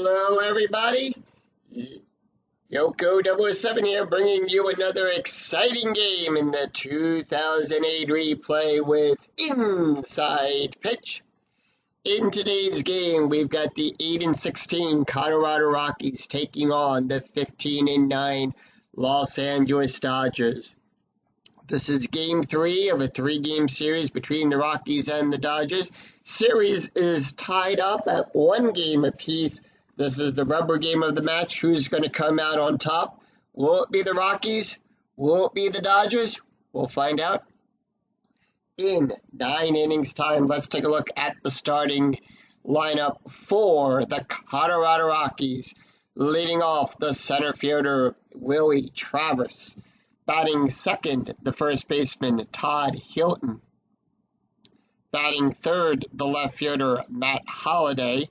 Hello, everybody. Yoko007 here, bringing you another exciting game in the 2008 replay with Inside Pitch. In today's game, we've got the 8-16 Colorado Rockies taking on the 15-9 Los Angeles Dodgers. This is Game 3 of a 3-game series between the Rockies and the Dodgers. Series is tied up at 1 game apiece. This is the rubber game of the match. Who's going to come out on top? Will it be the Rockies? Will it be the Dodgers? We'll find out in 9 innings time. Let's take a look at the starting lineup for the Colorado Rockies. Leading off, the center fielder, Willie Travers. Batting second, the first baseman, Todd Hilton. Batting third, the left fielder, Matt Holliday.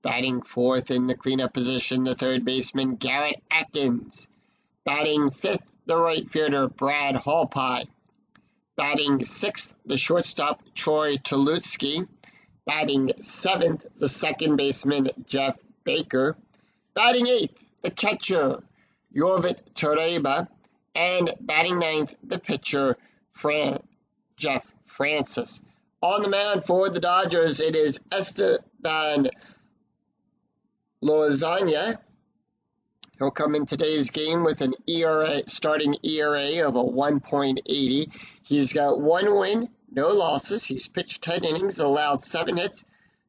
Batting fourth in the cleanup position, the third baseman, Garrett Atkins. Batting fifth, the right fielder, Brad Hallpie. Batting sixth, the shortstop, Troy Tulowitzki. Batting seventh, the second baseman, Jeff Baker. Batting eighth, the catcher, Jorvit Torreba. And batting ninth, the pitcher, Jeff Francis. On the mound for the Dodgers, it is Esteban Loaiza. He'll come in today's game with an starting ERA of a 1.80. He's got 1 win, no losses. He's pitched 10 innings, allowed 7 hits,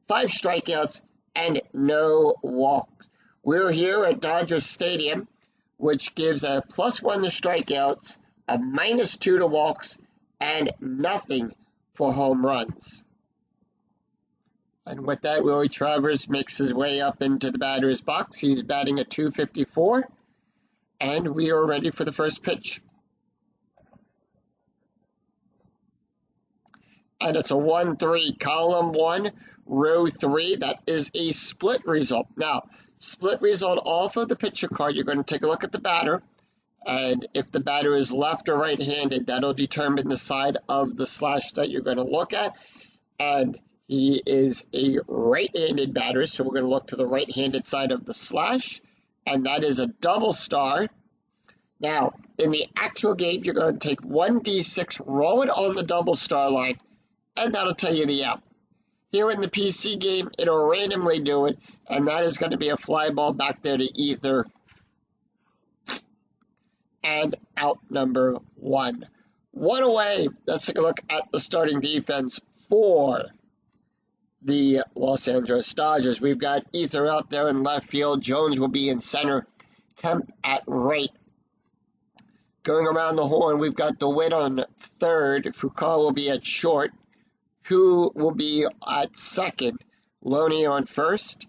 5 strikeouts, and no walks. We're here at Dodger Stadium, which gives a +1 to strikeouts, a -2 to walks, and nothing for home runs. And with that, Willie Travers makes his way up into the batter's box. He's batting at .254, and we are ready for the first pitch. And it's a 1-3, column 1, row 3. That is a split result. Now, split result off of the pitcher card, you're going to take a look at the batter, and if the batter is left or right-handed, that'll determine the side of the slash that you're going to look at. And he is a right-handed batter, so we're going to look to the right-handed side of the slash, and that is a double star. Now, in the actual game, you're going to take 1d6, roll it on the double star line, and that'll tell you the out. Here in the PC game, it'll randomly do it, and that is going to be a fly ball back there to ether. And out number 1. 1 away. Let's take a look at the starting defense for the Los Angeles Dodgers. We've got Ether out there in left field. Jones will be in center. Kemp at right. Going around the horn, we've got DeWitt on third. Foucault will be at short. Who will be at second? Loney on first.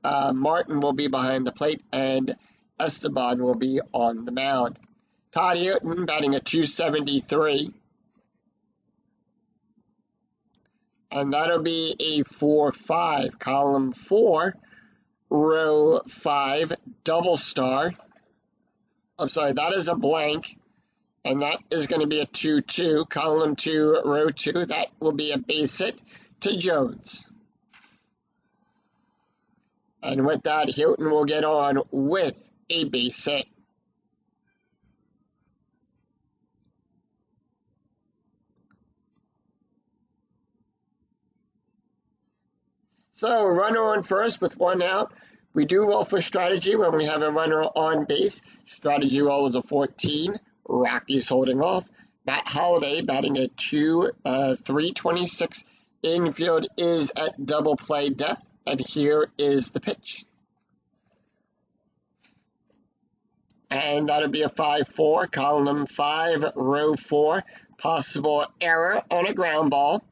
Martin will be behind the plate, and Esteban will be on the mound. Todd Hilton batting at .273. And that'll be a 4-5. Column 4, row 5, double star. I'm sorry, that is a blank. And that is going to be a 2-2. Column 2, row 2. That will be a base hit to Jones. And with that, Hilton will get on with a base hit. So, runner on first with 1 out. We do roll for strategy when we have a runner on base. Strategy roll is a 14. Rockies holding off. Matt Holliday batting at 326. Infield is at double play depth. And here is the pitch. And that'll be a 5-4. Column 5, row 4. Possible error on a ground ball.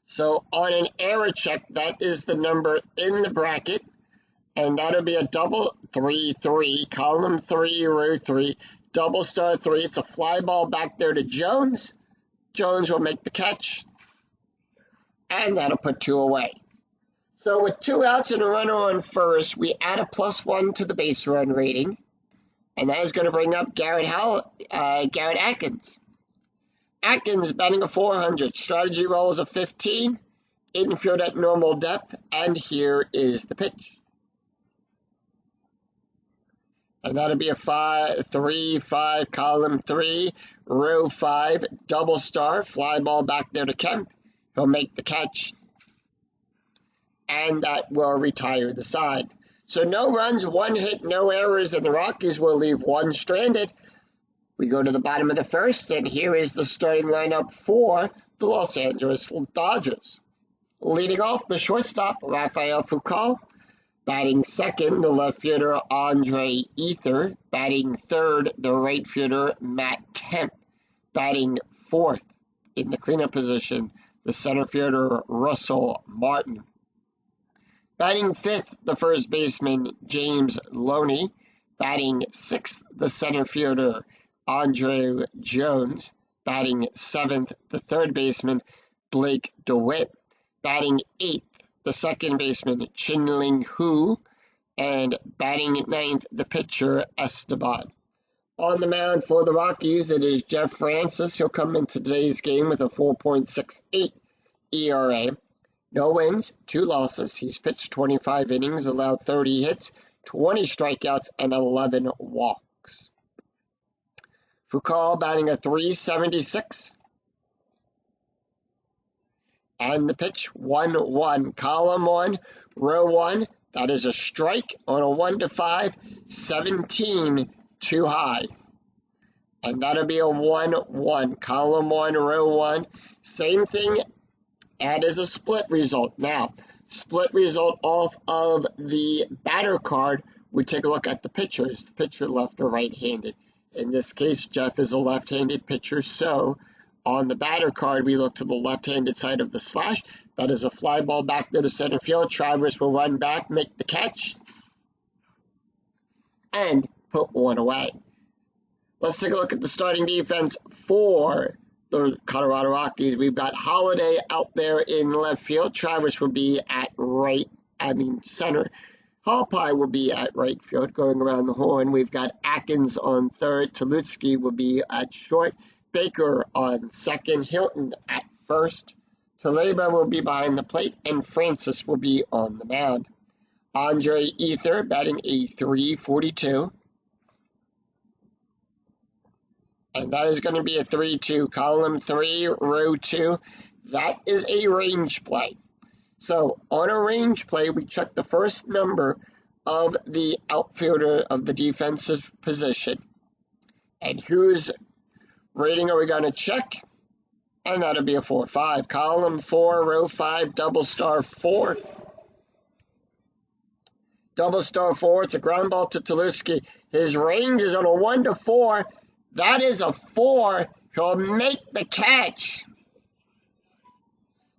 So on an error check, that is the number in the bracket. And that'll be a double 3-3, column 3, row 3, double star 3. It's a fly ball back there to Jones. Jones will make the catch. And that'll put 2 away. So with 2 outs and a runner on first, we add a +1 to the base run rating. And that is going to bring up Garrett Atkins. Atkins batting a .400. Strategy roll is a 15. Infield at normal depth, and here is the pitch. And that'll be a 3-5, column 3, row 5, double star, fly ball back there to Kemp. He'll make the catch, and that will retire the side. So no runs, 1 hit, no errors, and the Rockies will leave 1 stranded. We go to the bottom of the first, and here is the starting lineup for the Los Angeles Dodgers. Leading off, the shortstop, Rafael Foucault. Batting second, the left fielder, Andre Ether. Batting third, the right fielder, Matt Kemp. Batting fourth, in the cleanup position, the center fielder, Russell Martin. Batting fifth, the first baseman, James Loney. Batting sixth, the center fielder, Andre Jones. Batting seventh, the third baseman, Blake DeWitt. Batting eighth, the second baseman, Chin-Ling Hu, and batting ninth, the pitcher, Esteban. On the mound for the Rockies, it is Jeff Francis. He'll come into today's game with a 4.68 ERA. No wins, 2 losses. He's pitched 25 innings, allowed 30 hits, 20 strikeouts, and 11 walks. Foucault batting a .376. And the pitch, 1-1. Column 1, row 1. That is a strike on a 1-5, 17 too high. And that'll be a 1-1. Column 1, row 1. Same thing, that is a split result. Now, split result off of the batter card, we take a look at the pitchers. The pitcher left or right-handed. In this case, Jeff is a left-handed pitcher, so on the batter card, we look to the left-handed side of the slash. That is a fly ball back there to center field. Travers will run back, make the catch, and put 1 away. Let's take a look at the starting defense for the Colorado Rockies. We've got Holiday out there in left field. Travers will be at center. Hallpie will be at right field, going around the horn. We've got Atkins on third. Tulutsky will be at short. Baker on second, Hilton at first, Taleba will be behind the plate, and Francis will be on the mound. Andre Ether batting a .342. And that is going to be a 3-2. Column 3, row 2. That is a range play. So on a range play, we check the first number of the outfielder of the defensive position. And whose rating are we going to check? And that'll be a 4-5. Column 4, row 5, double star 4. Double star 4. It's a ground ball to Tulutsky. His range is on a 1-4. That is a 4. He'll make the catch.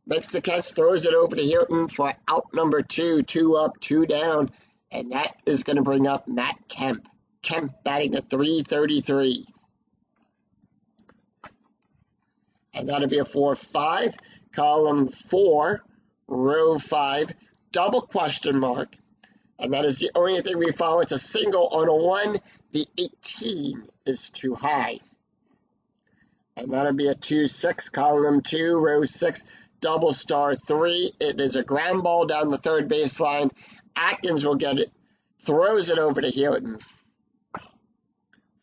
Makes the catch, throws it over to Hilton for out number 2. 2 up, 2 down. And that is going to bring up Matt Kemp. Kemp batting a .333. And that'll be a 4-5. Column 4, row 5, double question mark. And that is the only thing we follow. It's a single on a 1. The 18 is too high. And that'll be a 2-6. Column 2, row 6, double star 3. It is a ground ball down the third baseline. Atkins will get it. Throws it over to Hilton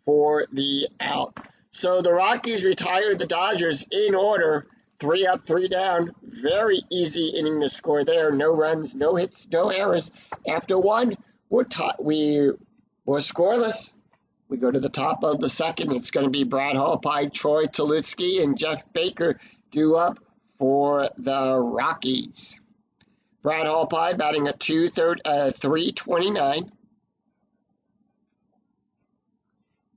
for the out. So the Rockies retired the Dodgers in order. 3 up, 3 down. Very easy inning to score there. No runs, no hits, no errors. After 1, we're scoreless. We go to the top of the second. It's going to be Brad Hallpie, Troy Tulutsky, and Jeff Baker due up for the Rockies. Brad Hallpie batting a .329.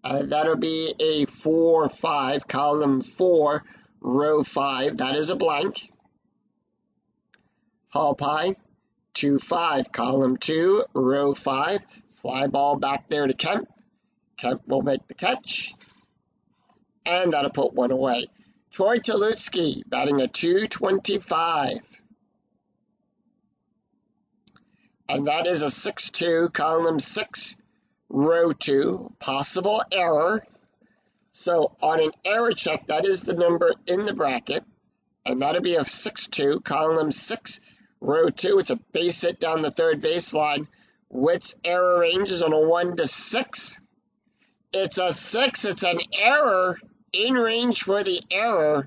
That'll be a 4-5, column 4, row 5. That is a blank. Hallpie, 2-5, column 2, row 5. Fly ball back there to Kemp. Kemp will make the catch. And that'll put 1 away. Troy Tulutsky batting a .225. And that is a 6-2, column 6, row 2, possible error. So on an error check, that is the number in the bracket. And that'll be a 6-2, column 6, row 2. It's a base hit down the third baseline. Witt's error range is on a 1 to 6. It's a 6. It's an error, in range for the error.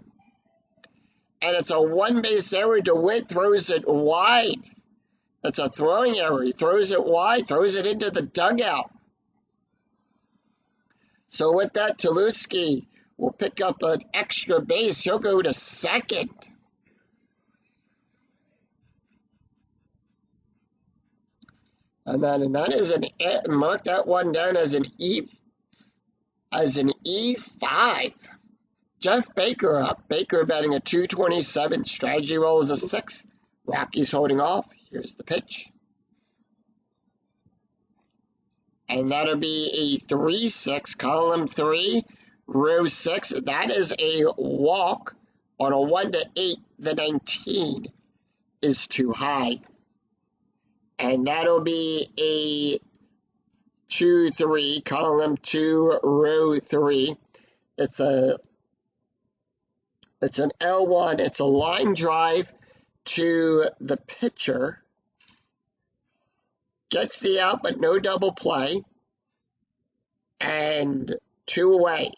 And it's a one-base error. DeWitt throws it wide. It's a throwing error. He throws it wide, throws it into the dugout. So with that, Tulowitzki will pick up an extra base. He'll go to second. And that is mark that one down as an E5. Jeff Baker up. Baker batting a 227. Strategy roll is a 6. Rockies holding off. Here's the pitch. And that'll be a 3-6, column 3, row 6. That is a walk on a 1 to 8. The 19 is too high. And that'll be a 2-3, column 2, row 3. It's an L1. It's a line drive to the pitcher. Gets the out, but no double play. And 2 away.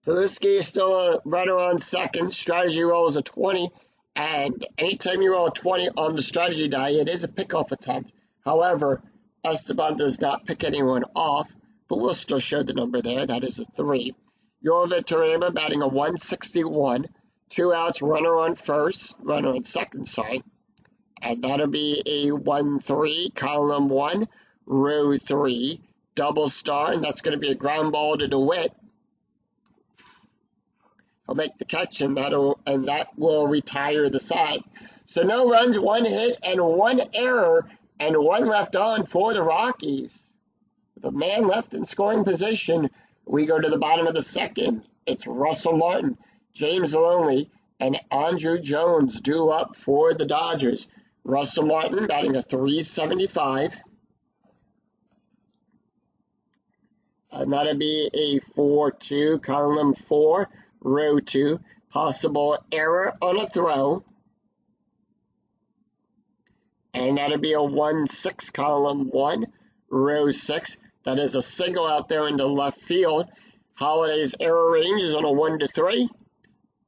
Tulowitzki is still a runner on second. Strategy roll is a 20. And anytime you roll a 20 on the strategy die, it is a pickoff attempt. However, Esteban does not pick anyone off, but we'll still show the number there. That is a 3. Yorvit Torema batting a 161. 2 outs, runner on second, sorry. And that'll be a 1-3, column 1, row 3, double star, and that's going to be a ground ball to DeWitt. He'll make the catch, and that will retire the side. So no runs, 1 hit, and 1 error, and 1 left on for the Rockies. With a man left in scoring position, we go to the bottom of the second. It's Russell Martin, James Loney, and Andrew Jones due up for the Dodgers. Russell Martin batting a 375. And that'll be a 4-2, column 4, row 2. Possible error on a throw. And that'll be a 1-6, column 1, row 6. That is a single out there into left field. Holiday's error range is on a 1 to 3.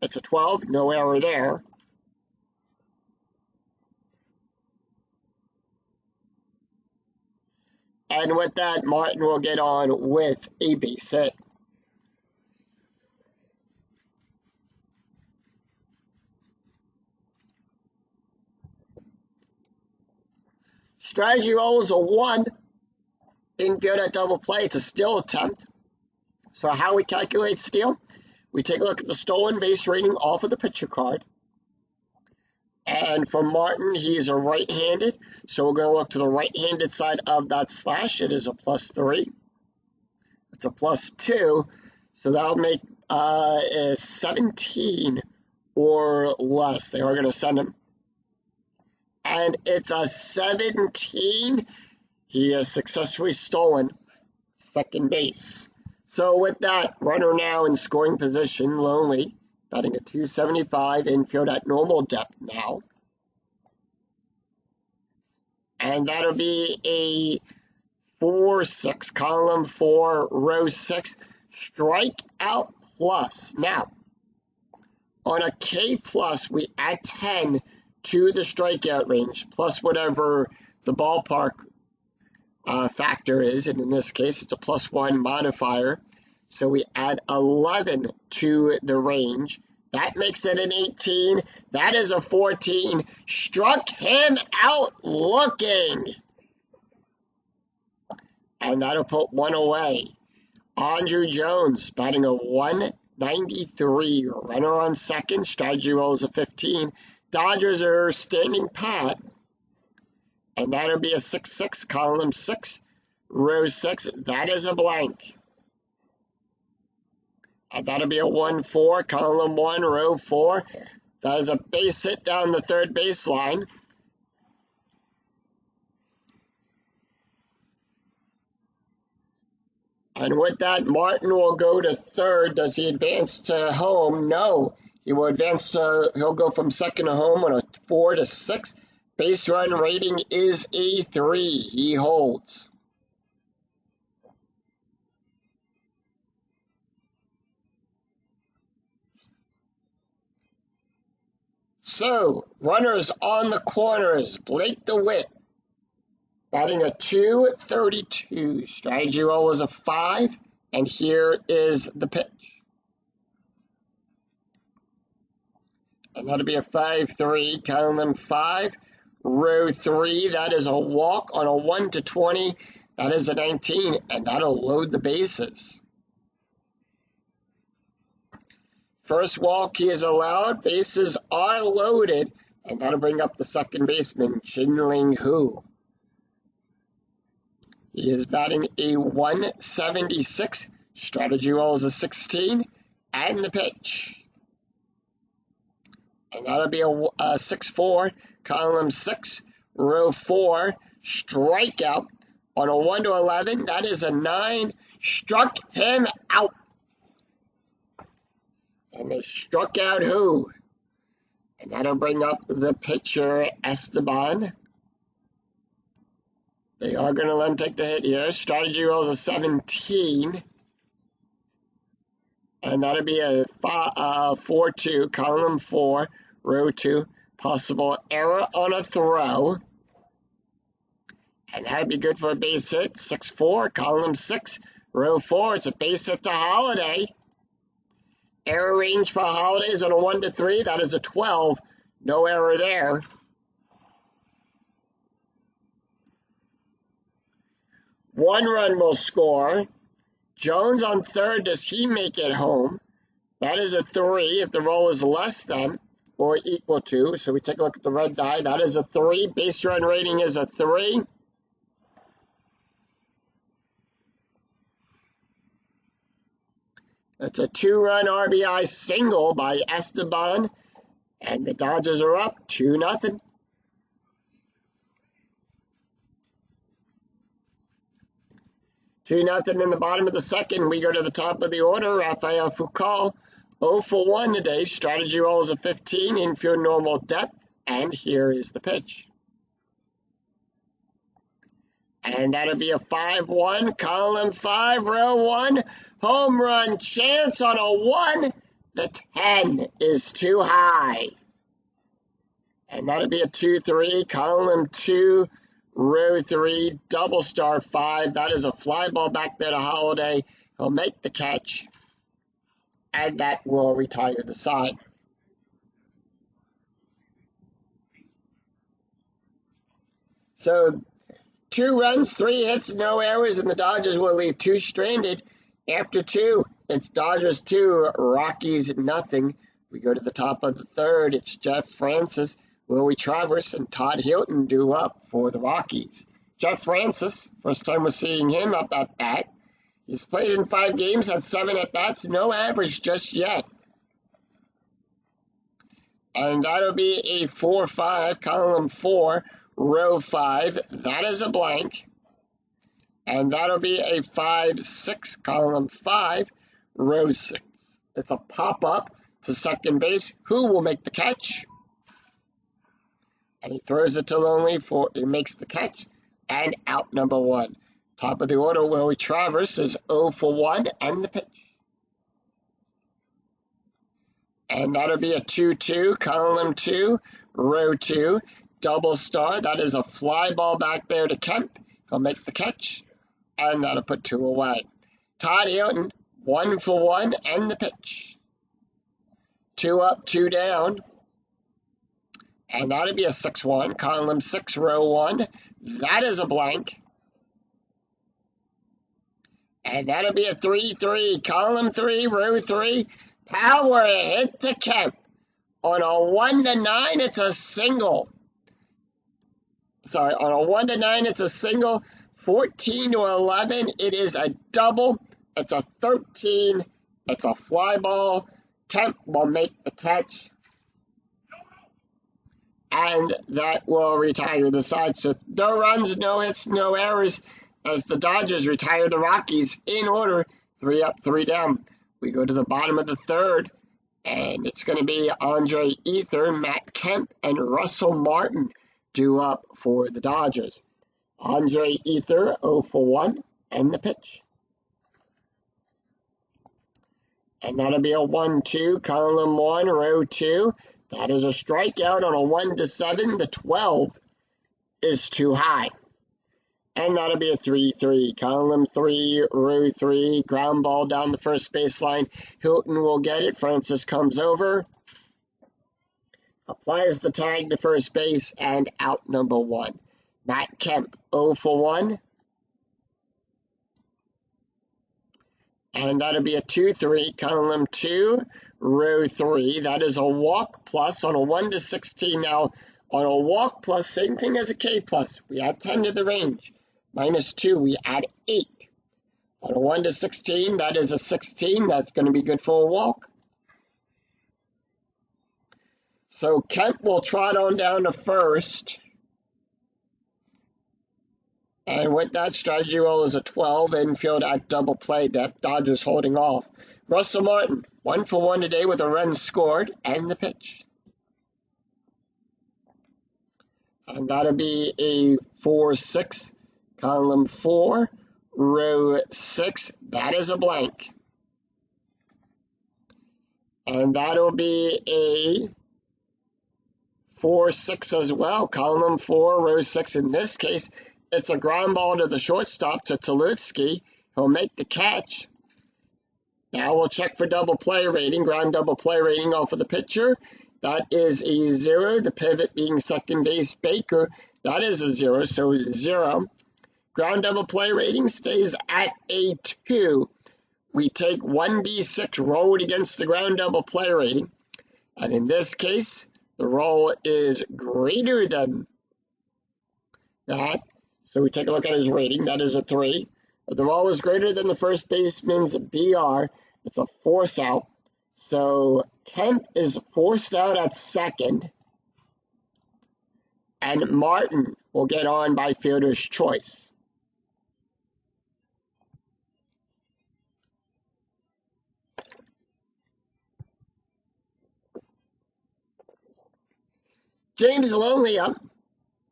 It's a 12, no error there. And with that, Martin will get on with a base hit. Strategy roll is a 1. Infield at double play. It's a steal attempt. So how we calculate steal? We take a look at the stolen base rating off of the pitcher card. And for Martin, he is a right-handed. So we're going to look to the right-handed side of that slash. It is a +3. It's a +2. So that'll make a 17 or less. They are going to send him. And it's a 17. He has successfully stolen second base. So with that, runner now in scoring position, Lonely, batting a 275, infield at normal depth now. And that'll be a 4-6, column 4, row 6, strikeout plus. Now, on a K plus, we add 10 to the strikeout range, plus whatever the ballpark factor is, and in this case, it's a +1 modifier. So we add 11 to the range. That makes it an 18. That is a 14. Struck him out looking. And that'll put 1 away. Andrew Jones batting a 193. Runner on second. Strategy roll is a 15. Dodgers are standing pat. And that'll be a 6-6, column 6, row 6. That is a blank. And that'll be a 1-4, column 1, row 4. That is a base hit down the third baseline. And with that, Martin will go to third. Does he advance to home? No. He will advance he'll go from second to home on a 4-6. Base run rating is a 3. He holds. So, runners on the corners. Blake DeWitt, batting a .232. Strategy roll is a 5. And here is the pitch. And that'll be a 5-3. Count them 5. Row 3. That is a walk on a 1-20. That is a 19. And that'll load the bases. First walk he is allowed. Bases are loaded. And that'll bring up the second baseman, Chin-Ling Hu. He is batting a .176. Strategy roll is a 16. And the pitch. And that'll be a 6-4. Column 6. Row 4. Strikeout on a 1-11. That is a 9. Struck him out. And they struck out Hu. And that'll bring up the pitcher, Esteban. They are going to let him take the hit here. Strategy roll is a 17. And that'll be a 4-2, column 4, row 2. Possible error on a throw. And that'd be good for a base hit. 6-4, column 6, row 4. It's a base hit to Holiday. Error range for Holiday is on a 1-3. That is a 12. No error there. One run will score. Jones on third. Does he make it home? That is a 3. If the roll is less than or equal to, so we take a look at the red die. That is a 3. Base run rating is a 3. It's a 2-run RBI single by Esteban, and the Dodgers are up 2-0. Two nothing in the bottom of the second. We go to the top of the order. Rafael Foucault, 0 for 1 today. Strategy roll is a 15. Infield normal depth. And here is the pitch. And that'll be a 5-1. Column 5, row 1. Home run chance on a 1. The 10 is too high. And that'll be a 2-3. Column 2. Row 3, double star 5. That is a fly ball back there to Holiday. He'll make the catch. And that will retire the side. So, 2 runs, 3 hits, no errors, and the Dodgers will leave 2 stranded. After 2, it's Dodgers 2, Rockies nothing. We go to the top of the third. It's Jeff Francis, Willie Travers, and Todd Hilton due up for the Rockies. Jeff Francis, first time we're seeing him up at bat. He's played in 5 games, had 7 at-bats, no average just yet. And that'll be a 4-5, column 4, row 5. That is a blank. And that'll be a 5-6, column 5, row 6. It's a pop-up to second base. Who will make the catch? And he throws it to Lonely for he makes the catch. And out number 1. Top of the order, Willie Travers is 0 for 1 and the pitch. And that'll be a 2-2, column 2, row 2, double star. That is a fly ball back there to Kemp. He'll make the catch. And that'll put 2 away. Todd Hilton, 1 for 1 and the pitch. 2 up, 2 down. And that'll be a 6-1, column 6, row 1. That is a blank. And that'll be a 3-3, column 3, row 3. Power hit to Kemp. On a 1-9, it's a single. Sorry, on a 1-9, it's a single. 14-11, it is a double. It's a 13. It's a fly ball. Kemp will make the catch. And that will retire the side. So no runs, no hits, no errors as the Dodgers retire the Rockies in order. 3 up, 3 down. We go to the bottom of the third. And it's going to be Andre Ether, Matt Kemp, and Russell Martin due up for the Dodgers. Andre Ether, 0 for 1, and the pitch. And that'll be a 1-2, column 1, row 2. That is a strikeout on a 1-7. The 12 is too high. And that'll be a 3-3, column 3, row 3. Ground ball down the first baseline. Hilton will get it. Francis comes over, applies the tag to first base, and out number 1. Matt Kemp, 0 for 1. And that'll be a 2-3, column 2, row 3. That is a walk plus on a 1-16. Now, on a walk plus, same thing as a K plus. We add 10 to the range. -2, we add 8. On a 1-16, that is a 16. That's going to be good for a walk. So Kemp will trot on down to first. And with that, strategy roll is a 12, infield at double play depth, Dodgers holding off. Russell Martin, 1 for 1 today with a run scored, and the pitch. And that'll be a 4-6, column 4, row 6. That is a blank. And that'll be a 4-6 as well, column 4, row 6. In this case, it's a ground ball to the shortstop, to Tulowitzki. He'll make the catch. Now we'll check for double play rating, ground double play rating off of the pitcher. That is a 0. The pivot being second base Baker, that is a 0, so 0. Ground double play rating stays at a 2. We take 1d6 rolled against the ground double play rating. And in this case, the roll is greater than that. So we take a look at his rating. That is a 3. If the roll is greater than the first baseman's BR, it's a force out. So Kemp is forced out at second. And Martin will get on by fielder's choice. James Lonely up.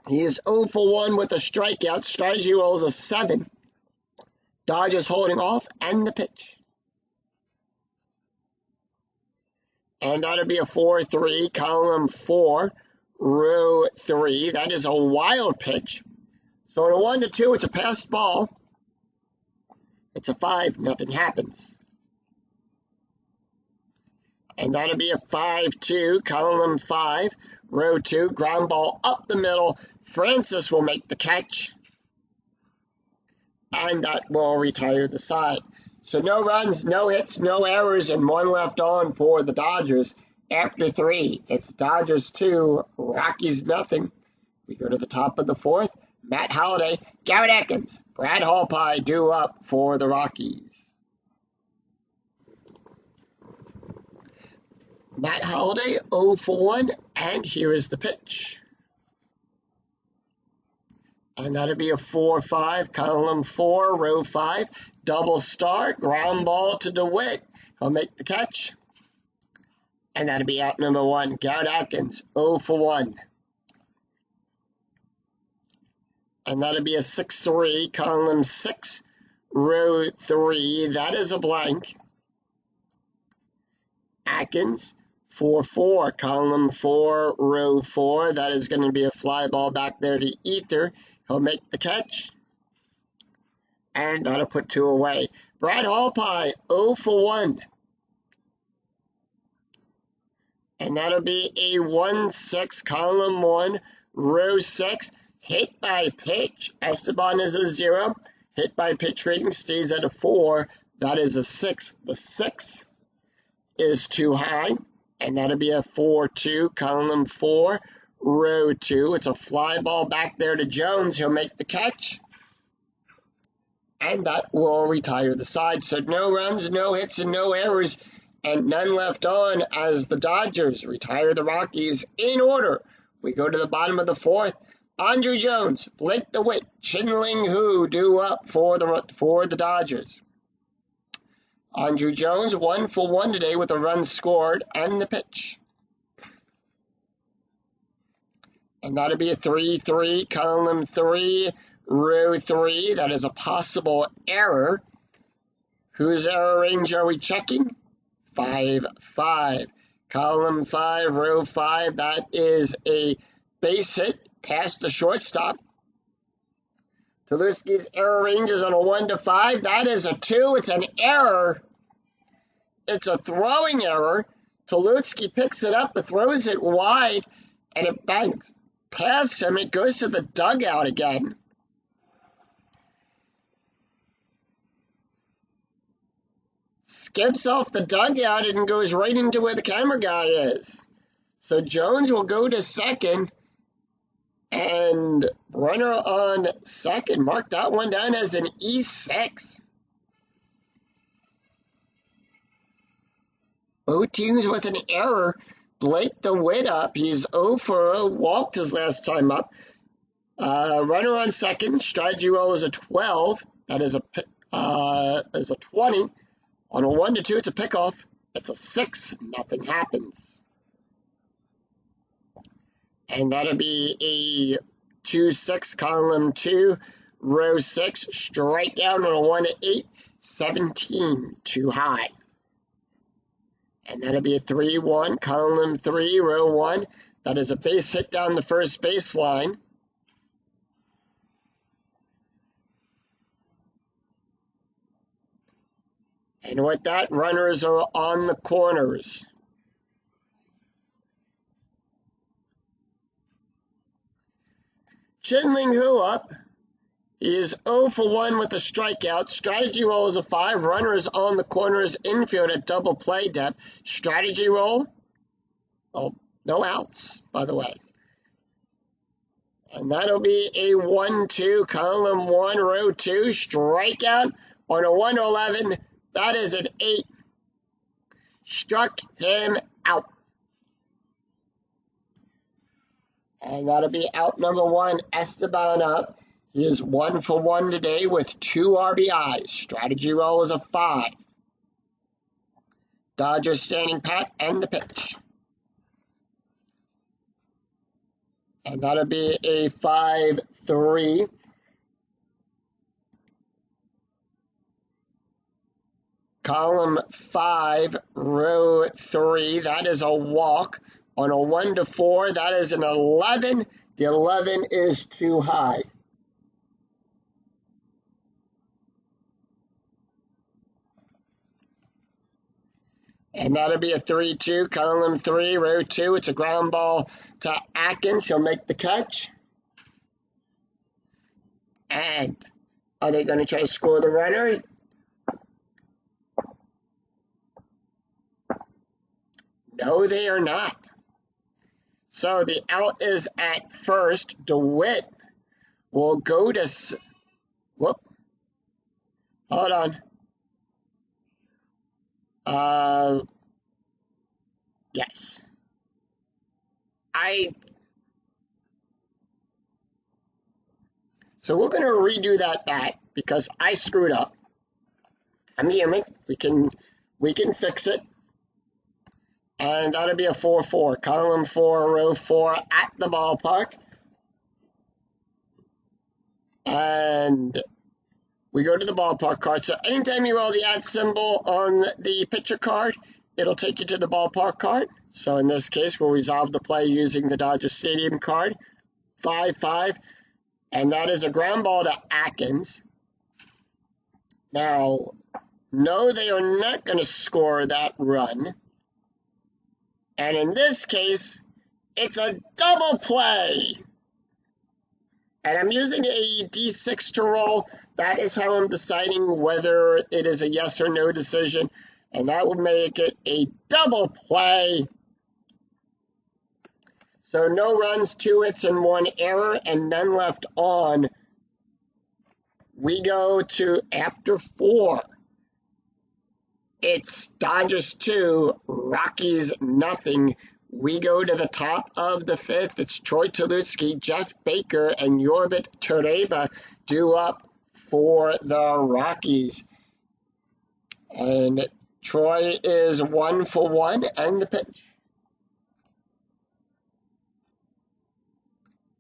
He is 0 for 1 with a strikeout. Strategy roll is a 7. Dodgers holding off, and the pitch. And that'll be a 4-3, column 4, row 3. That is a wild pitch. So at a 1-2, it's a passed ball. It's a 5, nothing happens. And that'll be a 5-2, column 5, row 2. Ground ball up the middle. Francis will make the catch. And that will retire the side. So no runs, no hits, no errors, and 1 left on for the Dodgers. After 3, it's Dodgers 2, Rockies nothing. We go to the top of the 4th. Matt Holliday, Garrett Atkins, Brad Hallpie due up for the Rockies. Matt Holliday, 0 for 1, and here is the pitch. And that'll be a 4-5, column 4, row 5. Double start, ground ball to DeWitt. He'll make the catch. And that'll be out number 1. Garrett Atkins, 0 for 1. And that'll be a 6-3, column 6, row 3. That is a blank. Atkins, 4-4, column 4, row 4. That is going to be a fly ball back there to Ether. He'll make the catch. And that'll put 2 away. Brad Hallpie, 0 for 1. And that'll be a 1-6, column 1, row 6. Hit by pitch. Esteban is a 0. Hit by pitch rating stays at a 4. That is a 6. The 6 is too high. And that'll be a 4-2, column 4, row 2. It's a fly ball back there to Jones. He'll make the catch. And that will retire the side. So no runs, no hits, and no errors. And none left on as the Dodgers retire the Rockies in order. We go to the bottom of the 4th. Andrew Jones, Blake DeWitt, Chin-Ling Hu due up for the Dodgers. Andrew Jones, 1 for 1 today with a run scored and the pitch. And that'll be a 3-3, column 3, row 3. That is a possible error. Whose error range are we checking? 5-5. Column 5, row 5. That is a base hit past the shortstop. Tulowitzki's error range is on a 1 to 5. That is a 2. It's an error. It's a throwing error. Tulowitzki picks it up but throws it wide, and it bangs past him. It goes to the dugout again. Skips off the dugout and goes right into where the camera guy is. So Jones will go to second, and runner on second. Mark that one down as an E6. Both teams with an error. Blake DeWitt up. He's 0 for 0. Walked his last time up. Runner on second. Strategy roll is a 12. That is a 20. On a 1 to 2, it's a pickoff. It's a 6. Nothing happens. And that'll be a 2-6, column 2, row 6. Strikeout on a 1 to 8. 17, too high. And that'll be a 3-1, column 3, row 1. That is a base hit down the first baseline. And with that, runners are on the corners. Chin-Ling Hu up. He is 0 for 1 with a strikeout. Strategy roll is a 5. Runners on the corners, infield at double play depth. Strategy roll. Oh, no outs, by the way. And that'll be a 1-2, column 1, row 2. Strikeout on a 1 to 11. That is an 8. Struck him out. And that'll be out number 1, Esteban up. He is 1 for 1 today with 2 RBIs. Strategy roll is a 5. Dodgers standing pat and the pitch. And that'll be a 5-3. Column 5, row 3. That is a walk. On a 1 to 4, that is an 11. The 11 is too high. And that'll be a 3-2, column 3, row 2. It's a ground ball to Atkins. He'll make the catch. And are they going to try to score the runner? No, they are not. So the out is at first. DeWitt will go to... Whoop. Hold on. Yes. So we're going to redo that back because I screwed up. I'm human. We can fix it. And that'll be a 4-4, column 4, row 4 at the ballpark. And we go to the ballpark card. So anytime you roll the @ symbol on the pitcher card, it'll take you to the ballpark card. So in this case, we'll resolve the play using the Dodger Stadium card. 5-5. And that is a ground ball to Atkins. Now, no, they are not going to score that run. And in this case, it's a double play. And I'm using a D6 to roll. That is how I'm deciding whether it is a yes or no decision. And that will make it a double play. So no runs, 2 hits, and 1 error, and none left on. We go to after 4. It's Dodgers 2, Rockies nothing. We go to the top of the 5th. It's Troy Tulowitzki, Jeff Baker, and Yorbit Torreba due up for the Rockies. And Troy is 1 for 1, and the pitch.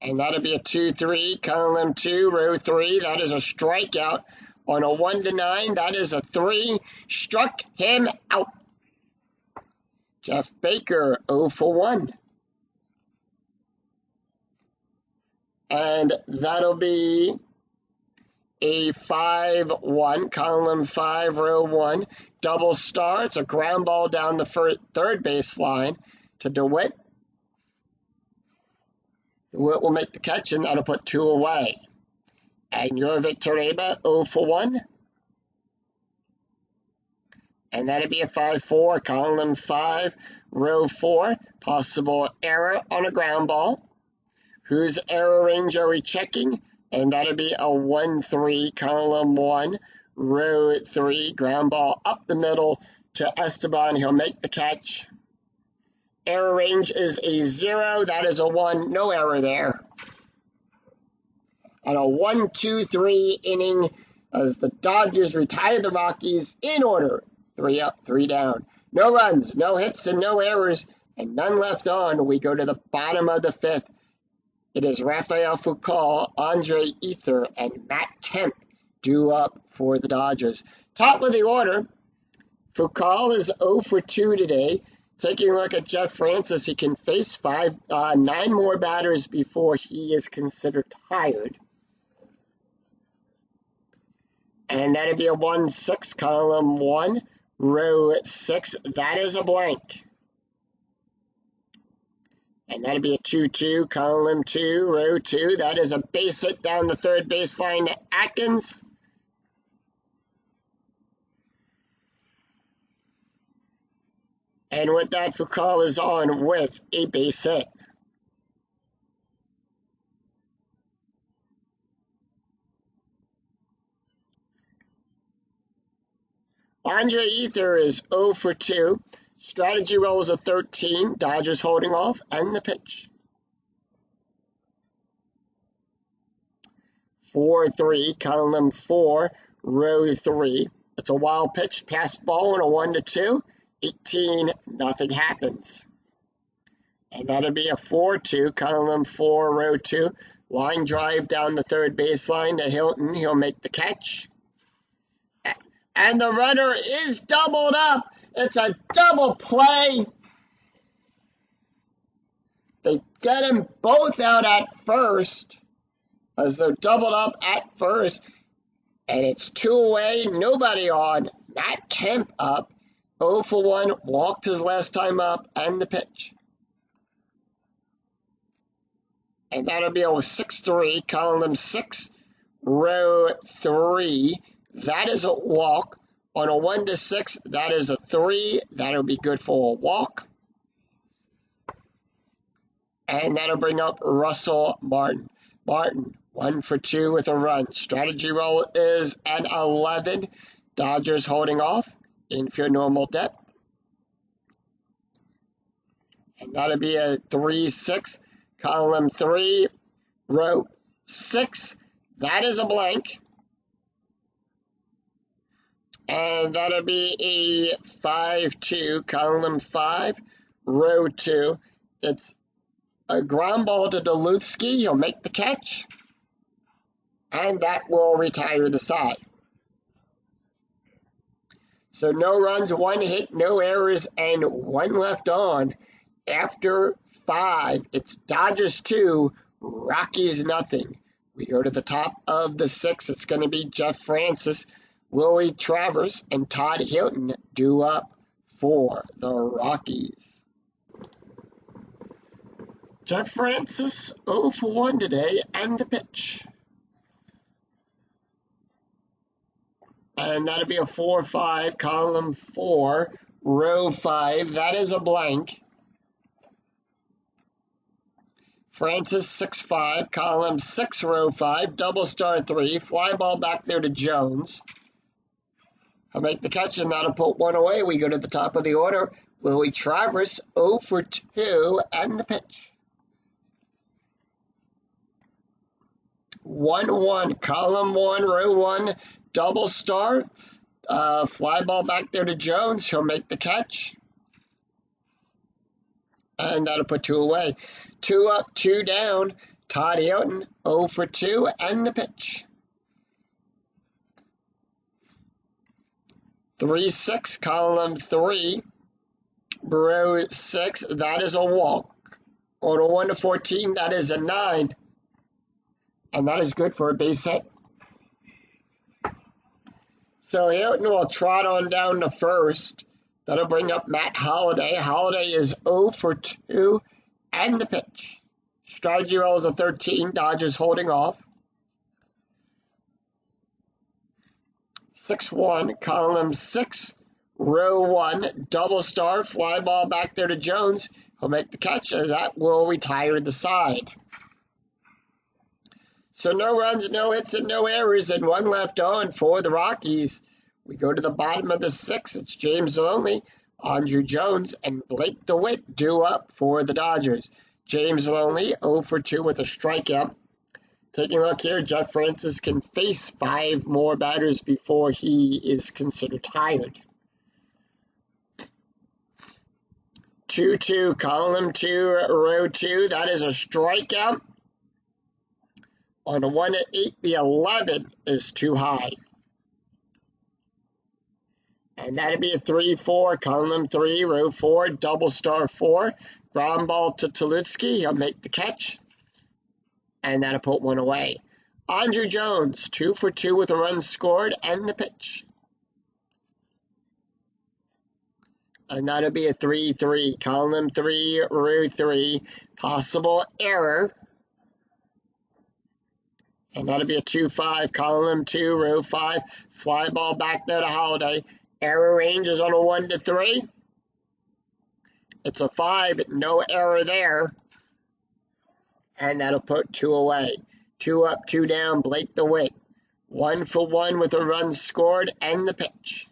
And that'll be a 2-3, column 2, row 3. That is a strikeout. On a 1-9, that is a 3. Struck him out. Jeff Baker, 0 for 1. And that'll be a 5-1, column 5, row 1. Double star. It's a ground ball down the third base line to DeWitt. DeWitt will make the catch, and that'll put 2 away. And your Victor Aba, 0 for 1. And that'll be a 5-4, column 5, row 4. Possible error on a ground ball. Whose error range are we checking? And that'll be a 1-3, column 1, row 3. Ground ball up the middle to Esteban. He'll make the catch. Error range is a 0. That is a 1. No error there. And a 1-2-3 inning as the Dodgers retire the Rockies in order. 3 up, 3 down. No runs, no hits, and no errors, and none left on. We go to the bottom of the 5th. It is Rafael Foucault, Andre Ether, and Matt Kemp due up for the Dodgers. Top of the order, Foucault is 0 for 2 today. Taking a look at Jeff Francis, he can face 9 more batters before he is considered tired. And that'd be a 1-6, column 1, row 6. That is a blank. And that'd be a 2-2, column 2, row 2. That is a base hit down the third baseline to Atkins. And with that, Foucault is on with a base hit. Andre Ether is 0 for 2. Strategy roll is a 13. Dodgers holding off, and the pitch. 4-3, column 4, row 3. It's a wild pitch, passed ball on a 1-2. 18, nothing happens. And that'll be a 4-2, column 4, row 2. Line drive down the third baseline to Hilton. He'll make the catch. And the runner is doubled up. It's a double play. They get them both out at first, as they're doubled up at first. And it's 2 away, nobody on. Matt Kemp up. 0 for 1, walked his last time up, and the pitch. And that'll be a 6-3, column 6, row 3. That is a walk. On a 1-6, that is a 3. That'll be good for a walk. And that'll bring up Russell Martin. Martin, 1 for 2 with a run. Strategy roll is an 11. Dodgers holding off. Infield normal depth. And that'll be a 3-6, column 3, row 6. That is a blank. And that'll be a 5-2, column 5, row 2. It's a ground ball to Dulutsky. He'll make the catch. And that will retire the side. So no runs, 1 hit, no errors, and 1 left on. After 5, it's Dodgers 2, Rockies nothing. We go to the top of the 6th. It's going to be Jeff Francis, Willie Travers, and Todd Hilton due up for the Rockies. Jeff Francis, 0 for 1 today, and the pitch. And that'll be a 4-5, column 4, row 5. That is a blank. Francis, 6-5, column 6, row 5, double star 3, fly ball back there to Jones. He'll make the catch, and that'll put 1 away. We go to the top of the order. Willie Travers, 0 for 2, and the pitch. 1-1, column 1, row 1, double star. Fly ball back there to Jones. He'll make the catch. And that'll put 2 away. 2 up, 2 down. Todd Hilton, 0 for 2, and the pitch. 3-6, column 3, row 6, that is a walk. On a 1 to 14, that is a 9. And that is good for a base hit. So Hilton will trot on down to first. That'll bring up Matt Holliday. Holliday is 0 for 2, and the pitch. Strategy roll is a 13. Dodgers holding off. 6-1, column 6, row 1, double star, fly ball back there to Jones. He'll make the catch, and that will retire the side. So no runs, no hits, and no errors, and 1 left on for the Rockies. We go to the bottom of the 6th. It's James Loney, Andrew Jones, and Blake DeWitt due up for the Dodgers. James Loney, 0 for 2 with a strikeout. Taking a look here, Jeff Francis can face 5 more batters before he is considered tired. 2-2, column 2, row 2. That is a strikeout. On a 1 to 8, the 11 is too high. And that'd be a 3-4, column 3, row 4, double star 4. Ground ball to Tulowitzki. He'll make the catch. And that'll put 1 away. Andrew Jones, 2 for 2 with a run scored and the pitch. And that'll be a 3-3, column 3, row 3. Possible error. And that'll be a 2-5, column 2, row 5. Fly ball back there to Holliday. Error range is on a 1 to 3. It's a 5, no error there. And that'll put 2 away. 2 up, 2 down, Blake DeWitt. 1 for 1 with a run scored and the pitch.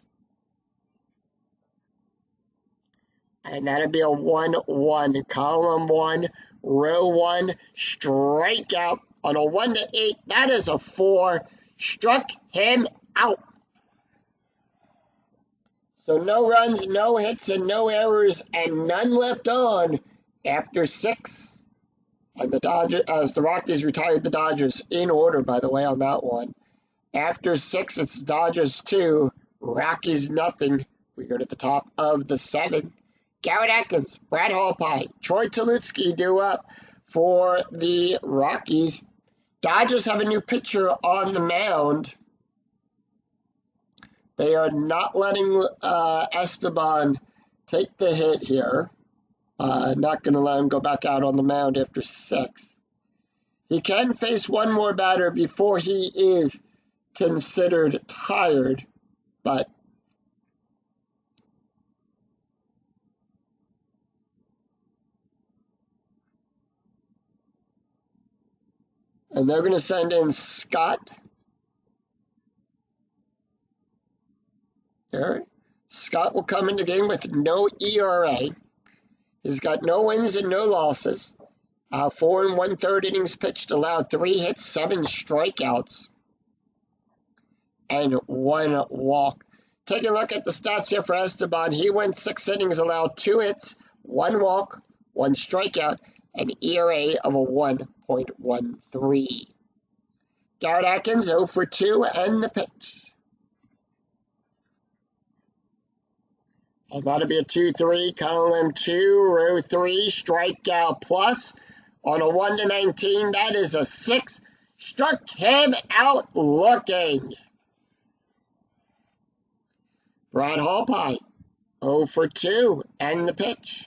And that'll be a 1-1, column 1, row 1, strikeout on a 1 to 8. That is a 4. Struck him out. So no runs, no hits, and no errors, and none left on after 6. And the Rockies retired the Dodgers in order, by the way, on that one. After 6, it's Dodgers 2, Rockies nothing. We go to the top of the 7. Garrett Atkins, Brad Hallpie, Troy Tulowitzki due up for the Rockies. Dodgers have a new pitcher on the mound. They are not letting Esteban take the hit here. Not going to let him go back out on the mound after 6. He can face 1 more batter before he is considered tired, but and they're going to send in Scott. Here. Scott will come into the game with no ERA. He's got no wins and no losses. 4 1/3 innings pitched, allowed 3 hits, 7 strikeouts, and 1 walk. Take a look at the stats here for Esteban. He went 6 innings, allowed 2 hits, 1 walk, 1 strikeout, an ERA of a 1.13. Garrett Atkins, 0 for 2, and the pitch. And that'll be a 2-3, column 2, row 3, strikeout plus. On a 1 to 19, that is a 6. Struck him out looking. Brad Hallpie, 0 for 2, and the pitch.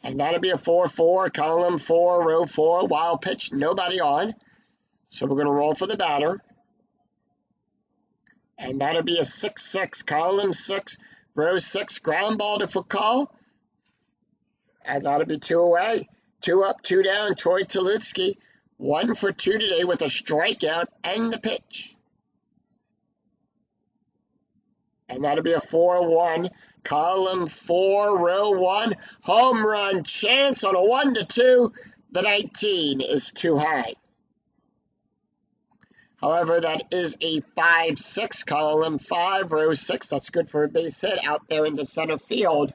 And that'll be a 4-4, column 4, row 4, wild pitch, nobody on. So we're going to roll for the batter. And that'll be a 6-6, column 6, row 6, ground ball to Foucault. And that'll be 2 away. 2 up, 2 down, Troy Tulowitzki. 1 for 2 today with a strikeout and the pitch. And that'll be a 4-1, column 4, row 1, home run chance on a 1 to 2. The 19 is too high. However, that is a 5-6, column 5, row 6. That's good for a base hit out there in the center field.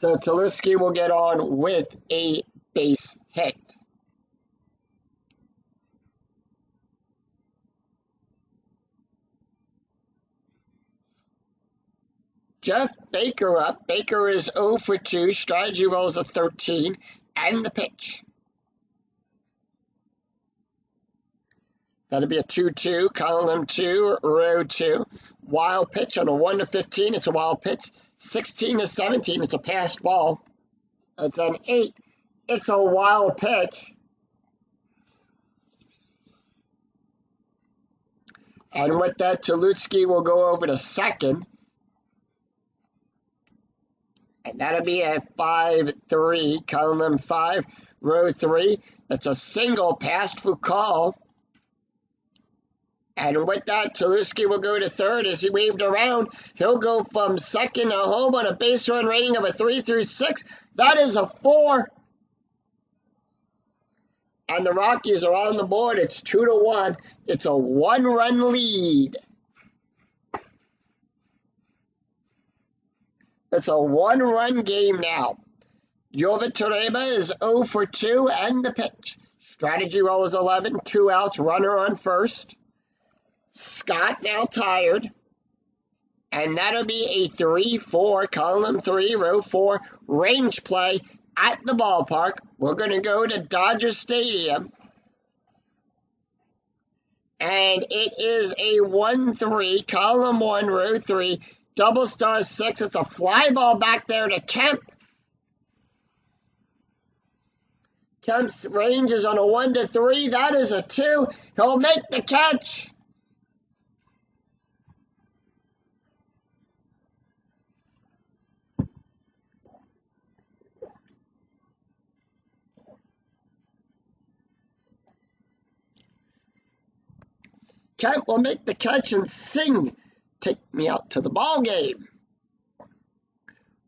So Tulowitzki will get on with a base hit. Jeff Baker up. Baker is 0 for 2. Strategy rolls a 13. And the pitch. That'll be a 2-2, column 2, row 2. Wild pitch on a 1 to 15. It's a wild pitch. 16 to 17. It's a passed ball. It's an 8. It's a wild pitch. And with that, Tulowitzki will go over to second. And that'll be a 5-3, column 5, row 3. That's a single past Foucault. And with that, Tulowitzki will go to third as he waved around. He'll go from second to home on a base run rating of a 3 through 6. That is a 4. And the Rockies are on the board. It's 2-1. It's a 1-run lead. It's a 1-run game now. Jovit Torreba is 0 for 2 and the pitch. Strategy roll is 11, 2 outs, runner on first. Scott now tired. And that'll be a 3-4, column 3, row 4, range play at the ballpark. We're going to go to Dodger Stadium. And it is a 1-3, column 1, row 3, double star 6. It's a fly ball back there to Kemp. Kemp's range is on a 1 to 3. That is a 2. He'll make the catch. Kemp will make the catch and sing, "Take me out to the ball game."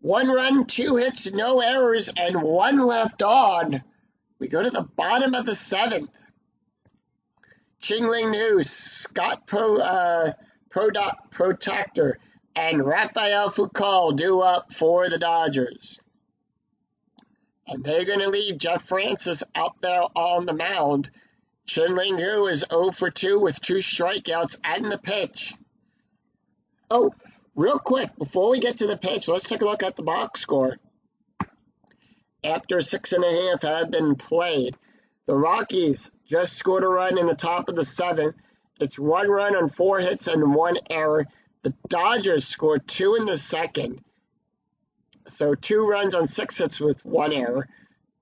1 run, 2 hits, no errors, and 1 left on. We go to the bottom of the 7th. Ching-Ling Hu, Scott Protector, and Rafael Foucault due up for the Dodgers. And they're going to leave Jeff Francis out there on the mound. Ching-Ling Hu is 0 for 2 with 2 strikeouts and the pitch. Oh, real quick, before we get to the pitch, let's take a look at the box score. After 6.5 have been played, the Rockies just scored a run in the top of the 7th. It's 1 run on 4 hits and 1 error. The Dodgers scored 2 in the 2nd. So 2 runs on 6 hits with 1 error.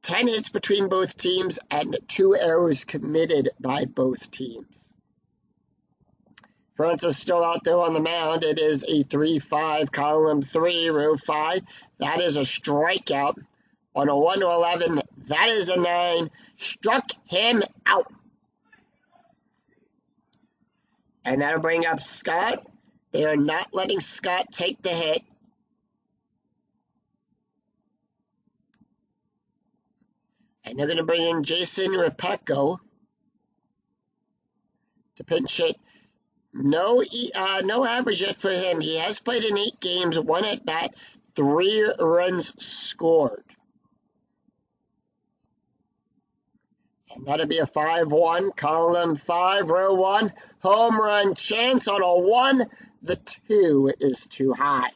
10 hits between both teams and 2 errors committed by both teams. Francis still out there on the mound. It is a 3-5, column 3, row 5. That is a strikeout. On a 1 to 11, that is a 9. Struck him out. And that'll bring up Scott. They are not letting Scott take the hit. And they're going to bring in Jason Repecco to pinch hit. No average yet for him. He has played in 8 games, 1 at bat, 3 runs scored. And that'll be a 5-1, column 5, row 1. Home run chance on a 1. The 2 is too high.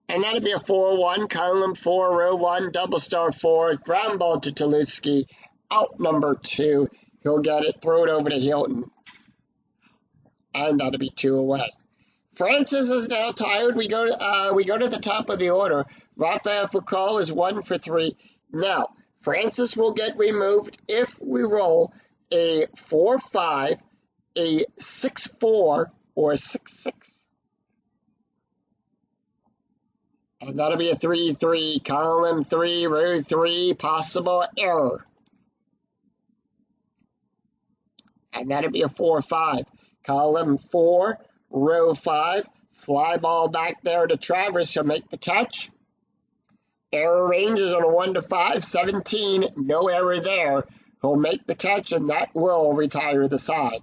And that'll be a 4-1, column 4, row 1, double star 4, ground ball to Tulowitzki, out number 2. He'll get it, throw it over to Hilton. And that'll be 2 away. Francis is now tired. We go to the top of the order. Rafael Foucault is 1 for 3. Now, Francis will get removed if we roll a 4-5, a 6-4, or a 6-6. And that'll be a 3-3, column 3, row 3, possible error. And that'll be a 4-5, column 4, row 5, fly ball back there to Travers. He'll make the catch. Error range is on a 1 to 5, 17, no error there. He'll make the catch, and that will retire the side.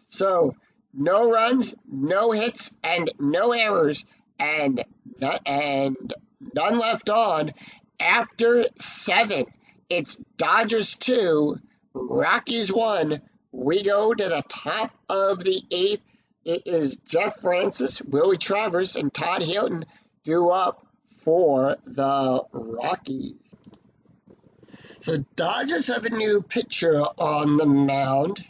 So, no runs, no hits, and no errors, and none left on. After 7, it's Dodgers 2, Rockies 1. We go to the top of the 8th. It is Jeff Francis, Willie Travers, and Todd Hilton due up for the Rockies. So Dodgers have a new pitcher on the mound.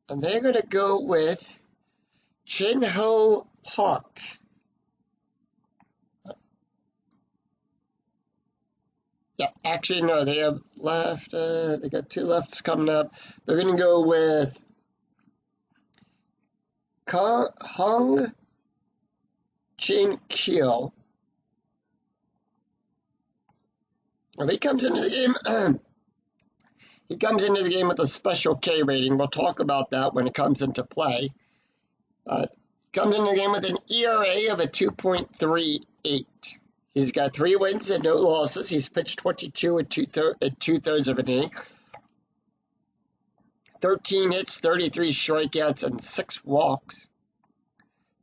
And they're going to go with Chin-Ho Park. Yeah, actually, no, they have left. They got 2 lefts coming up. They're going to go with Hung Chin Kyo. Well, he comes into the game. He comes into the game with a special K rating. We'll talk about that when it comes into play. Comes into the game with an ERA of a 2.38. He's got 3 wins and no losses. He's pitched 22 and two-thirds of an inning. 13 hits, 33 strikeouts, and 6 walks.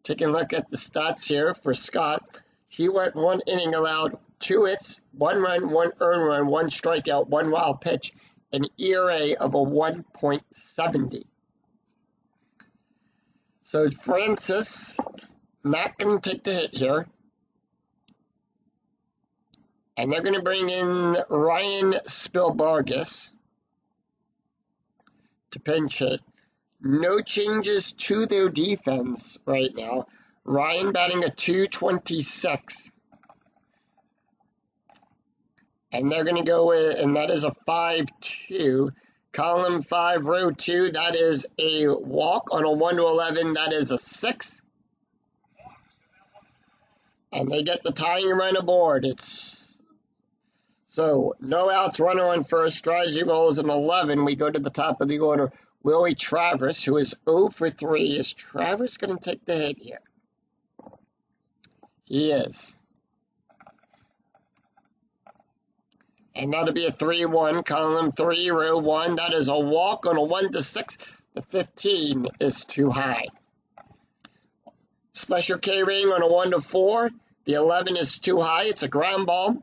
Taking a look at the stats here for Scott. He went 1 inning, allowed 2 hits, 1 run, 1 earned run, 1 strikeout, 1 wild pitch, an ERA of a 1.70. So Francis, not going to take the hit here. And they're going to bring in Ryan Spielbargus to pinch hit. No changes to their defense right now. Ryan batting a .226. And they're going to go with, and that is a 5-2. Column 5, row 2, that is a walk on a 1-11. That is a 6. And they get the tying run aboard. So, no outs, runner on first. Strategy rolls an 11. We go to the top of the order. Willie Travers, who is 0 for 3. Is Travers going to take the hit here? He is. And that'll be a 3-1. Column 3, row 1. That is a walk on a 1-6. The 15 is too high. Special K rating on a 1-4. The 11 is too high. It's a ground ball.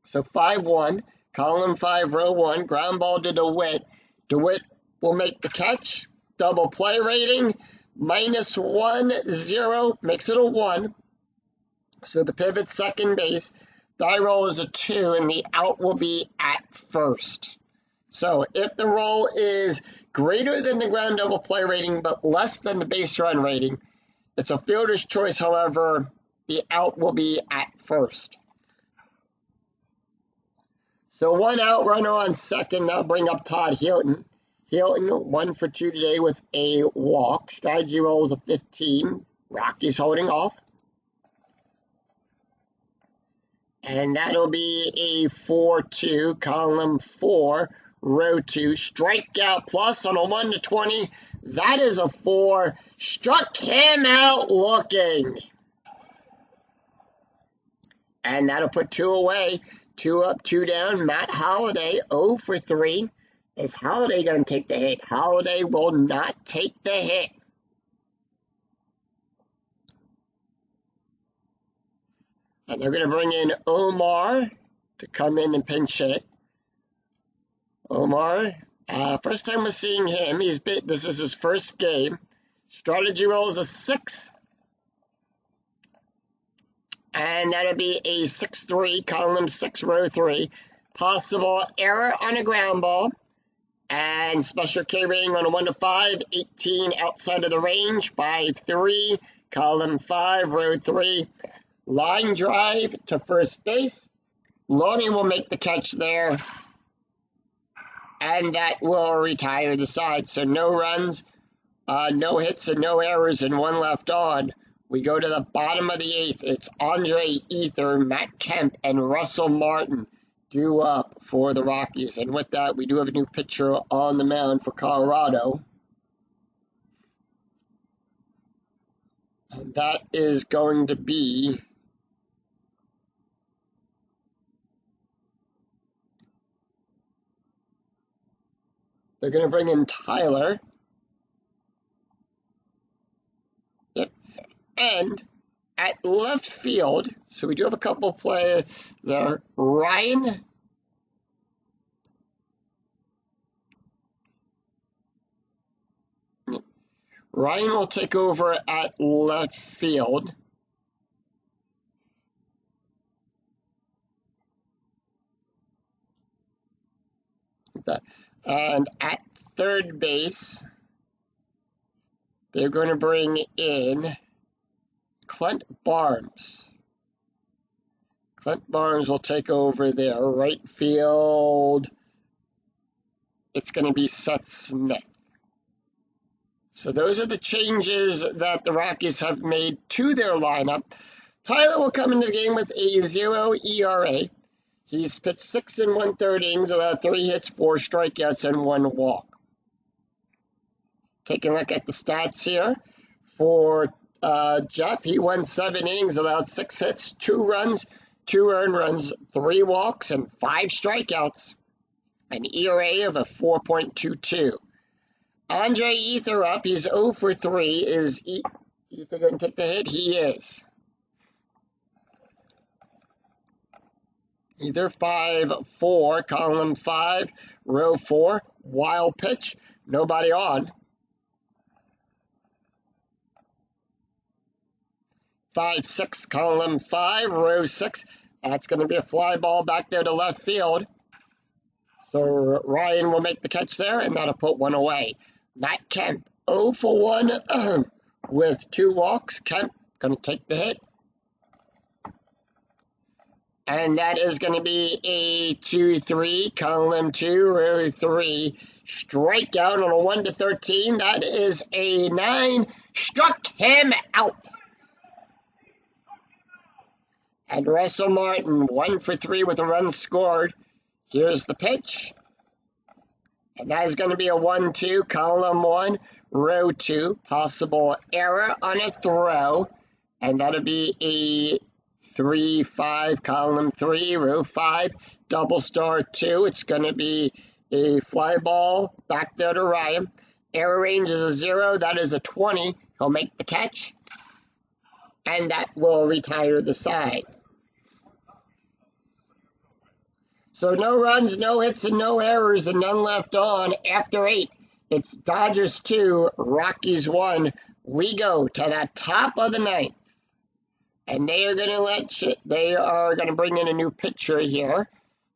So 5-1, column 5, row 1, ground ball to DeWitt. DeWitt will make the catch. Double play rating, -1-0, makes it a 1. So the pivot second base. Die roll is a 2, and the out will be at first. So if the roll is greater than the ground double play rating, but less than the base run rating, it's a fielder's choice. However, the out will be at first. So 1 out, runner on second. That'll bring up Todd Hilton. Hilton 1 for 2 today with a walk. Strategy roll is a 15. Rockies holding off. And that'll be a 4-2, column 4, row 2. Strikeout plus on a 1-20. That is a 4. Struck him out looking. And that'll put 2 away. 2 up, 2 down. Matt Holliday, 0 for 3. Is Holliday going to take the hit? Holliday will not take the hit. And they're going to bring in Omar to come in and pinch hit. Omar, first time we're seeing him. This is his first game. Strategy roll is a 6. And that'll be a 6-3, column 6, row 3. Possible error on a ground ball. And special K rating on a 1-5, 18 outside of the range, 5-3, column 5, row 3. Line drive to first base. Lonnie will make the catch there. And that will retire the side. So no runs, no hits, and no errors, and 1 left on. We go to the bottom of the 8th. It's Andre Ether, Matt Kemp, and Russell Martin due up for the Rockies. And with that, we do have a new pitcher on the mound for Colorado. And that is going to be they're going to bring in Tyler. Yep. And at left field, so we do have a couple players there. Ryan will take over at left field. And at third base, they're going to bring in Clint Barnes. Clint Barnes will take over there. Right field, it's going to be Seth Smith. So those are the changes that the Rockies have made to their lineup. Tyler will come into the game with a 0 ERA. He's pitched 6 1/3 innings, allowed 3 hits, 4 strikeouts, and 1 walk. Taking a look at the stats here for Jeff, he won 7 innings, allowed 6 hits, 2 runs, 2 earned runs, 3 walks, and 5 strikeouts. An ERA of a 4.22. Andre Ether up. He's 0 for 3. Is Ether going to take the hit? He is. Ether 5-4, column 5, row 4, wild pitch, nobody on. 5-6, column 5, row 6. That's going to be a fly ball back there to left field. So Ryan will make the catch there, and that'll put 1 away. Matt Kemp, 0 for 1 with 2 walks. Kemp going to take the hit. And that is going to be a 2-3, column 2, row 3. Strikeout on a 1-13. That is a 9. Struck him out. And Russell Martin, 1 for 3 with a run scored. Here's the pitch. And that is going to be a 1-2, column 1, row 2. Possible error on a throw. And that'll be a 3-5, column 3, row 5, double star 2. It's going to be a fly ball back there to Ryan. Error range is a 0. That is a 20. He'll make the catch. And that will retire the side. So no runs, no hits, and no errors, and none left on after 8. It's Dodgers 2, Rockies 1. We go to the top of the 9th. And they are going to bring in a new pitcher here.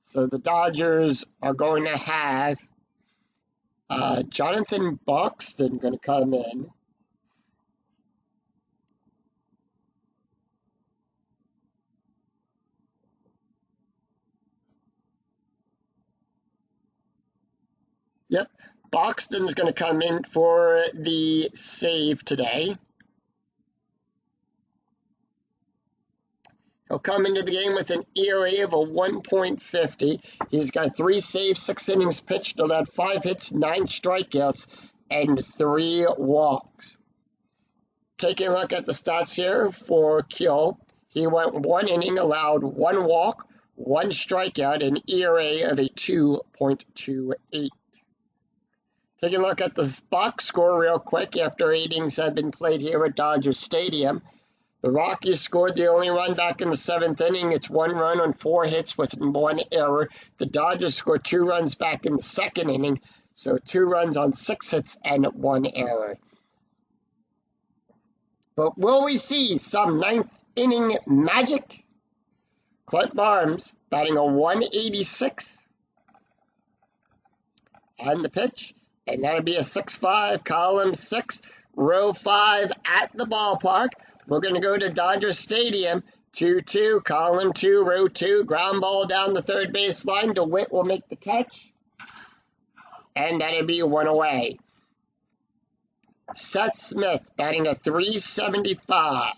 So the Dodgers are going to have Jonathan Buxton going to come in. Yep, Buxton's going to come in for the save today. He'll come into the game with an ERA of a 1.50. He's got 3 saves, 6 innings pitched, allowed 5 hits, 9 strikeouts, and 3 walks. Taking a look at the stats here for Kiel, he went 1 inning, allowed 1 walk, 1 strikeout, an ERA of a 2.28. Taking a look at the box score real quick after 8 innings have been played here at Dodger Stadium. The Rockies scored the only run back in the 7th inning. It's 1 run on 4 hits with 1 error. The Dodgers scored 2 runs back in the 2nd inning, so 2 runs on 6 hits and 1 error. But will we see some 9th inning magic? Clint Barnes batting a 186. And the pitch, and that'll be a 6-5, column 6, row 5 at the ballpark. We're going to go to Dodger Stadium, 2-2, column 2, row 2, ground ball down the third base line. DeWitt will make the catch, and that'll be 1 away. Seth Smith batting a 375.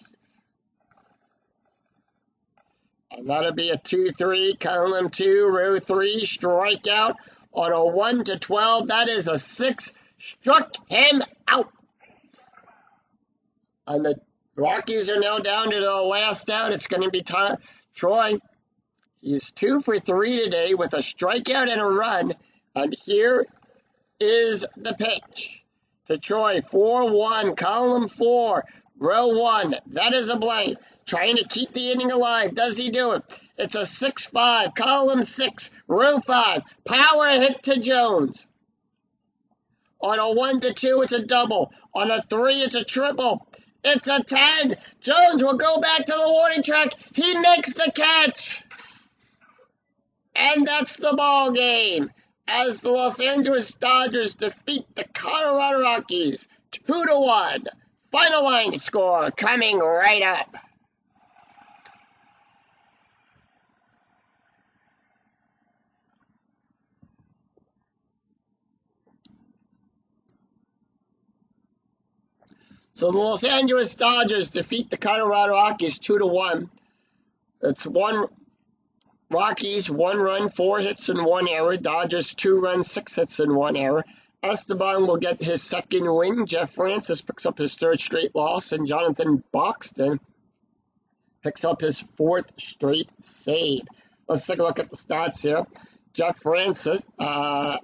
And that'll be a 2-3, column 2, row 3, strikeout on a 1-12. That is a 6. Struck him out. And the Rockies are now down to the last out. It's going to be Troy. He's 2 for 3 today with a strikeout and a run. And here is the pitch to Troy. 4-1, column 4, row 1. That is a blank. Trying to keep the inning alive. Does he do it? It's a 6-5, column 6, row 5. Power hit to Jones. On a 1-2, it's a double. On a 3, it's a triple. It's a 10. Jones will go back to the warning track. He makes the catch. And that's the ball game, as the Los Angeles Dodgers defeat the Colorado Rockies 2-1. Final line score coming right up. So the Los Angeles Dodgers defeat the Colorado Rockies 2-1. It's Rockies 1 run, 4 hits and 1 error. Dodgers 2 runs, 6 hits and 1 error. Esteban will get his second win. Jeff Francis picks up his 3rd straight loss, and Jonathan Buxton picks up his 4th straight save. Let's take a look at the stats here. Jeff Francis,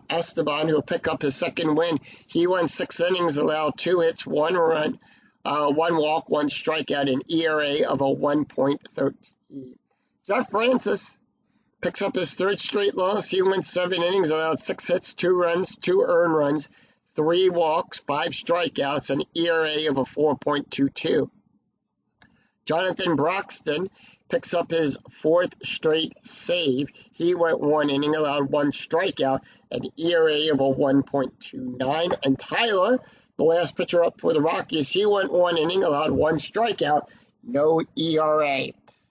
Esteban, who will pick up his second win. He won 6 innings, allowed 2 hits, 1 run, 1 walk, 1 strikeout, an ERA of a 1.13. Jeff Francis picks up his 3rd straight loss. He went 7 innings, allowed 6 hits, 2 runs, 2 earned runs, 3 walks, 5 strikeouts, an ERA of a 4.22. Jonathan Buxton picks up his 4th straight save. He went 1 inning, allowed 1 strikeout, an ERA of a 1.29. And Tyler, the last pitcher up for the Rockies, he went 1 inning, allowed 1 strikeout, no ERA.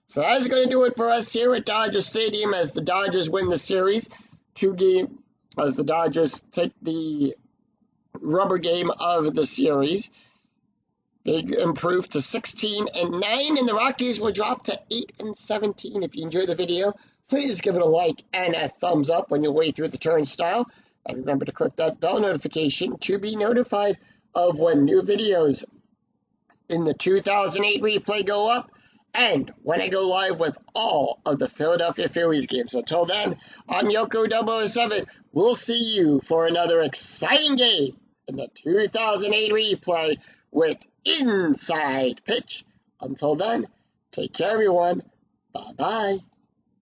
So that's going to do it for us here at Dodger Stadium as the Dodgers win the series. 2-game, as the Dodgers take the rubber game of the series. They improved to 16-9, and the Rockies will drop to 8-17. If you enjoyed the video, please give it a like and a thumbs up on your way through the turnstile. And remember to click that bell notification to be notified of when new videos in the 2008 replay go up, and when I go live with all of the Philadelphia Phillies games. Until then, I'm Yoko007. We'll see you for another exciting game in the 2008 replay with Inside Pitch. Until then, take care, everyone. Bye-bye.